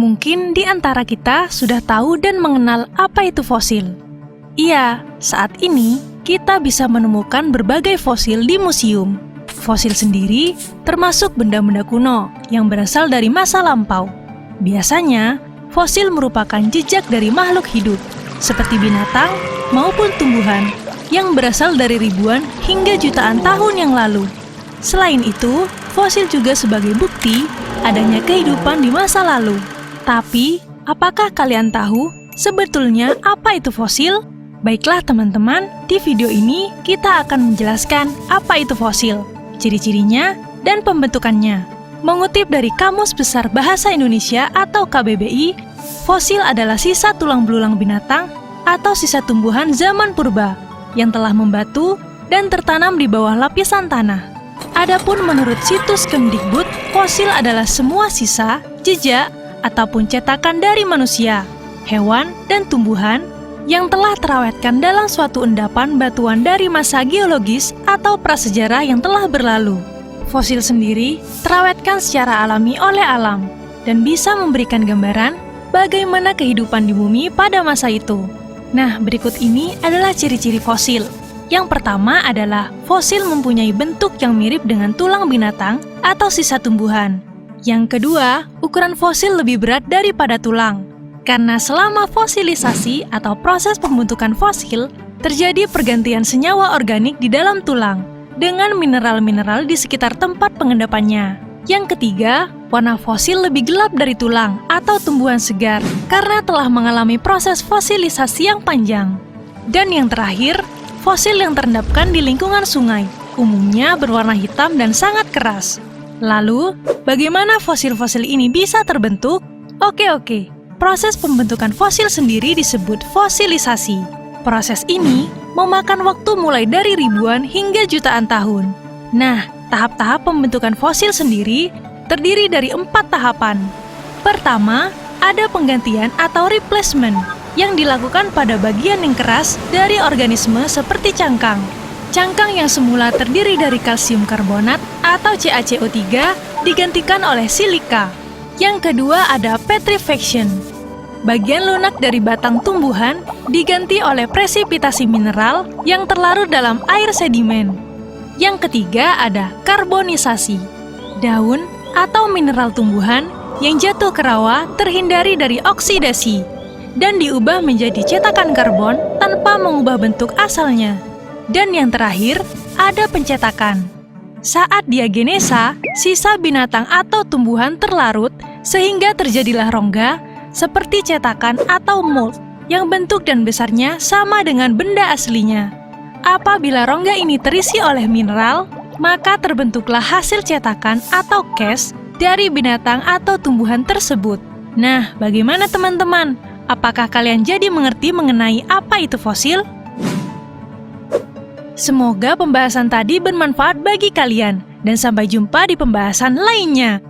Mungkin di antara kita sudah tahu dan mengenal apa itu fosil. Iya, saat ini kita bisa menemukan berbagai fosil di museum. Fosil sendiri termasuk benda-benda kuno yang berasal dari masa lampau. Biasanya, fosil merupakan jejak dari makhluk hidup, seperti binatang maupun tumbuhan yang berasal dari ribuan hingga jutaan tahun yang lalu. Selain itu, fosil juga sebagai bukti adanya kehidupan di masa lalu. Tapi, apakah kalian tahu sebetulnya apa itu fosil? Baiklah teman-teman, di video ini kita akan menjelaskan apa itu fosil, ciri-cirinya, dan pembentukannya. Mengutip dari Kamus Besar Bahasa Indonesia atau KBBI, fosil adalah sisa tulang belulang binatang atau sisa tumbuhan zaman purba yang telah membatu dan tertanam di bawah lapisan tanah. Adapun menurut situs Kemdikbud, fosil adalah semua sisa, jejak, ataupun cetakan dari manusia, hewan, dan tumbuhan yang telah terawetkan dalam suatu endapan batuan dari masa geologis atau prasejarah yang telah berlalu. Fosil sendiri terawetkan secara alami oleh alam dan bisa memberikan gambaran bagaimana kehidupan di bumi pada masa itu. Nah, berikut ini adalah ciri-ciri fosil. Yang pertama adalah fosil mempunyai bentuk yang mirip dengan tulang binatang atau sisa tumbuhan. Yang kedua, ukuran fosil lebih berat daripada tulang. Karena selama fosilisasi atau proses pembentukan fosil, terjadi pergantian senyawa organik di dalam tulang dengan mineral-mineral di sekitar tempat pengendapannya. Yang ketiga, warna fosil lebih gelap dari tulang atau tumbuhan segar karena telah mengalami proses fosilisasi yang panjang. Dan yang terakhir, fosil yang terendapkan di lingkungan sungai, umumnya berwarna hitam dan sangat keras. Lalu, bagaimana fosil-fosil ini bisa terbentuk? Oke. Proses pembentukan fosil sendiri disebut fosilisasi. Proses ini memakan waktu mulai dari ribuan hingga jutaan tahun. Nah, tahap-tahap pembentukan fosil sendiri terdiri dari 4 tahapan. Pertama, ada penggantian atau replacement yang dilakukan pada bagian yang keras dari organisme seperti cangkang. Cangkang yang semula terdiri dari kalsium karbonat atau CaCO3 digantikan oleh silika. Yang kedua ada petrifaction. Bagian lunak dari batang tumbuhan diganti oleh presipitasi mineral yang terlarut dalam air sedimen. Yang ketiga ada karbonisasi. Daun atau mineral tumbuhan yang jatuh ke rawa terhindari dari oksidasi dan diubah menjadi cetakan karbon tanpa mengubah bentuk asalnya. Dan yang terakhir, ada pencetakan. Saat diagenesa, sisa binatang atau tumbuhan terlarut sehingga terjadilah rongga seperti cetakan atau mold yang bentuk dan besarnya sama dengan benda aslinya. Apabila rongga ini terisi oleh mineral, maka terbentuklah hasil cetakan atau cast dari binatang atau tumbuhan tersebut. Nah, bagaimana teman-teman? Apakah kalian jadi mengerti mengenai apa itu fosil? Semoga pembahasan tadi bermanfaat bagi kalian, dan sampai jumpa di pembahasan lainnya.